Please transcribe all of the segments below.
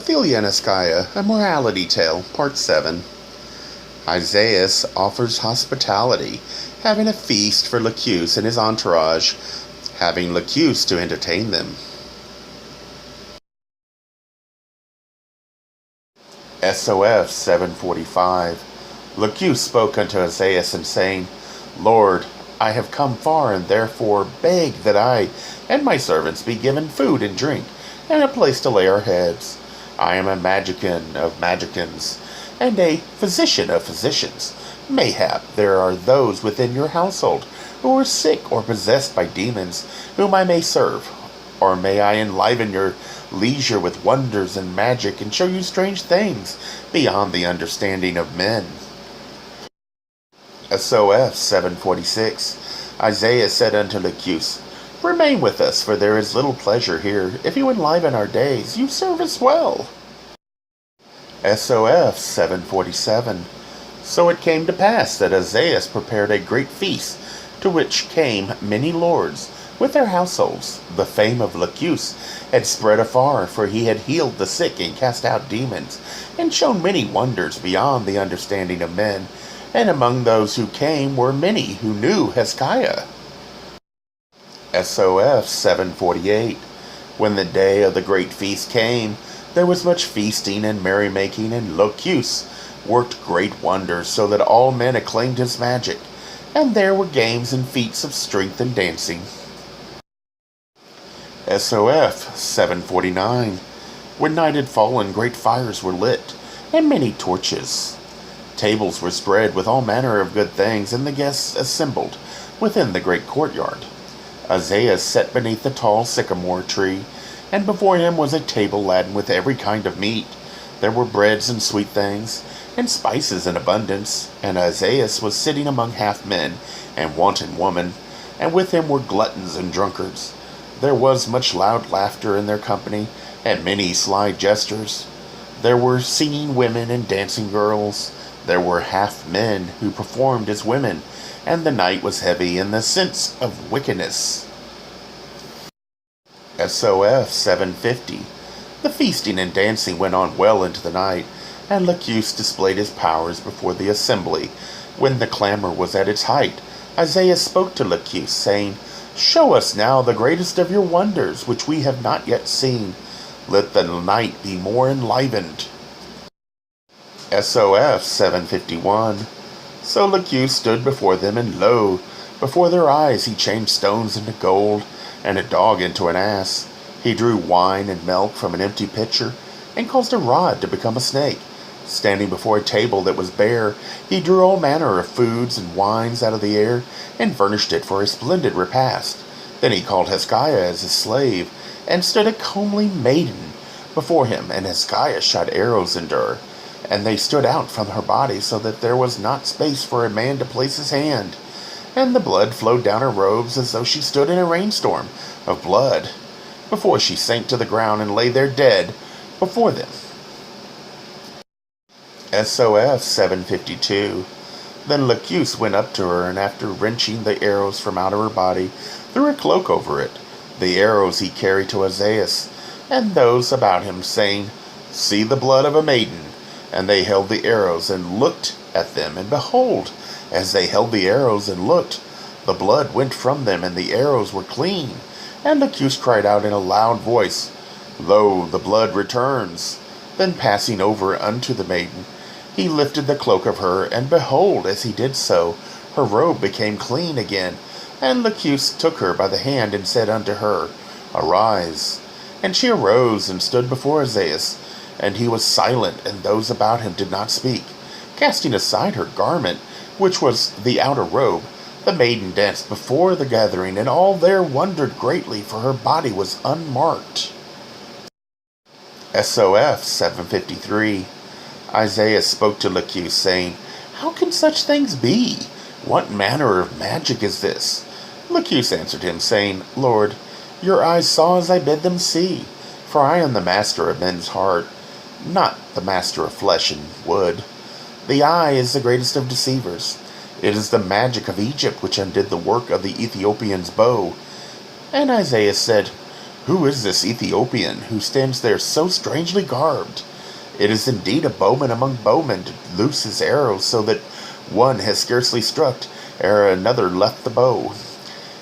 Athelia and Hoskiah, a morality tale, part 7. Isaiah offers hospitality, having a feast for Lacuse and his entourage, having Lacuse to entertain them. SOF 745. Lacuse spoke unto Isaiah and saying, Lord, I have come far, and therefore beg that I and my servants be given food and drink, and a place to lay our heads. I am a magician of magicians, and a physician of physicians. Mayhap there are those within your household who are sick or possessed by demons, whom I may serve. Or may I enliven your leisure with wonders and magic, and show you strange things beyond the understanding of men. SOF 746. Isaiah said unto Lacuse, Remain with us, for there is little pleasure here. If you enliven our days, you serve us well. SOF 747. So it came to pass that Isaiah prepared a great feast, to which came many lords, with their households. The fame of Lacuse had spread afar, for he had healed the sick and cast out demons, and shown many wonders beyond the understanding of men. And among those who came were many who knew Hoskiah. SOF 748. When the day of the great feast came, there was much feasting and merrymaking, and Lacuse worked great wonders, so that all men acclaimed his magic. And there were games and feats of strength and dancing. SOF 749. When night had fallen, great fires were lit, and many torches. Tables were spread with all manner of good things, and the guests assembled within the great courtyard. Isaiah sat beneath the tall sycamore tree, and before him was a table laden with every kind of meat. There were breads and sweet things, and spices in abundance, and Isaiah was sitting among half men and wanton women, and with him were gluttons and drunkards. There was much loud laughter in their company, and many sly jesters. There were singing women and dancing girls. There were half men who performed as women, and the night was heavy in the sense of wickedness. SOF 750. The feasting and dancing went on well into the night, and Lacuse displayed his powers before the assembly. When the clamor was at its height, Isaiah spoke to Lacuse, saying, Show us now the greatest of your wonders, which we have not yet seen. Let the night be more enlivened. SOF 751. So Lacuse stood before them, and lo, before their eyes he changed stones into gold, and a dog into an ass. He drew wine and milk from an empty pitcher, and caused a rod to become a snake. Standing before a table that was bare, he drew all manner of foods and wines out of the air, and furnished it for a splendid repast. Then he called Hoskiah as his slave, and stood a comely maiden before him, and Hoskiah shot arrows into her, and they stood out from her body, so that there was not space for a man to place his hand. And the blood flowed down her robes, as though she stood in a rainstorm of blood, before she sank to the ground and lay there dead before them. SOF 752. Then Lacuse went up to her, and after wrenching the arrows from out of her body, threw a cloak over it. The arrows he carried to Isaiah, and those about him, saying, See the blood of a maiden. And they held the arrows, and looked at them, and behold, as they held the arrows and looked, the blood went from them, and the arrows were clean. And Lacuse cried out in a loud voice, Lo, the blood returns. Then passing over unto the maiden, he lifted the cloak of her, and behold, as he did so, her robe became clean again. And Lacuse took her by the hand, and said unto her, Arise. And she arose, and stood before Isaiah, and he was silent, and those about him did not speak. Casting aside her garment, which was the outer robe, the maiden danced before the gathering, and all there wondered greatly, for her body was unmarked. SOF 753. Isaiah spoke to Lacuse, saying, How can such things be? What manner of magic is this? Lacuse answered him, saying, Lord, your eyes saw as I bid them see, for I am the master of men's heart, not the master of flesh and wood. The eye is the greatest of deceivers. It is the magic of Egypt which undid the work of the Ethiopian's bow. And Isaiah said, Who is this Ethiopian who stands there so strangely garbed? It is indeed a bowman among bowmen to loose his arrows so that one has scarcely struck ere another left the bow.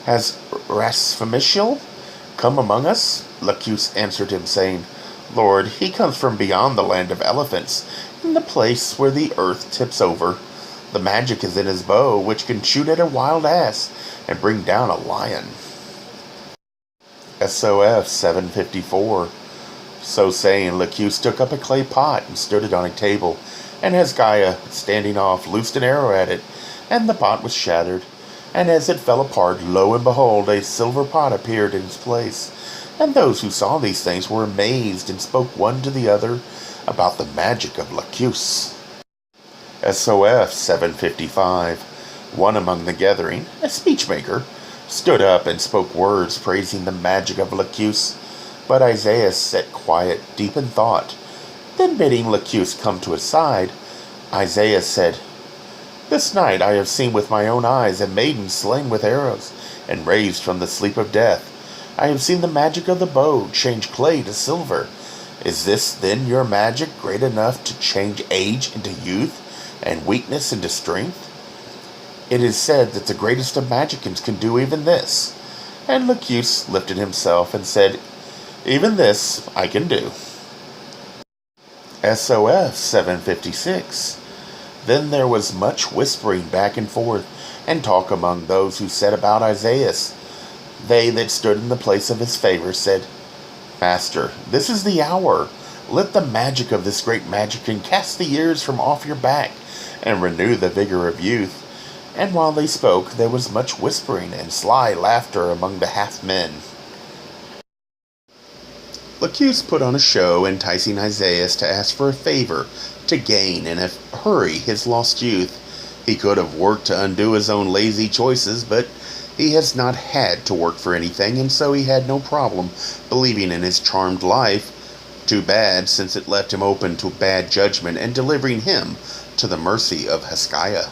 Has Rasfamishil come among us? Lacuse answered him, saying, Lord, he comes from beyond the land of elephants, in the place where the earth tips over. The magic is in his bow, which can shoot at a wild ass and bring down a lion. SOF 754. So saying, Lacuse took up a clay pot and stood it on a table, and Hoskiah, standing off, loosed an arrow at it, and the pot was shattered. And as it fell apart, lo and behold, a silver pot appeared in its place. And those who saw these things were amazed, and spoke one to the other about the magic of Lacuse. SOF 755. One among the gathering, a speechmaker, stood up and spoke words praising the magic of Lacuse. But Isaiah sat quiet, deep in thought. Then bidding Lacuse come to his side, Isaiah said, This night I have seen with my own eyes a maiden slain with arrows, and raised from the sleep of death. I have seen the magic of the bow change clay to silver. Is this then your magic, great enough to change age into youth, and weakness into strength? It is said that the greatest of magicians can do even this. And Lacuse lifted himself and said, Even this I can do. SOF 756. Then there was much whispering back and forth, and talk among those who sat about Isaiah. They that stood in the place of his favor said, Master, this is the hour. Let the magic of this great magician cast the years from off your back, and renew the vigor of youth. And while they spoke, there was much whispering and sly laughter among the half-men. Lacuse put on a show, enticing Isaiah to ask for a favor, to gain in a hurry his lost youth. He could have worked to undo his own lazy choices, but he has not had to work for anything, and so he had no problem believing in his charmed life. Too bad, since it left him open to bad judgment and delivering him to the mercy of Hoskiah.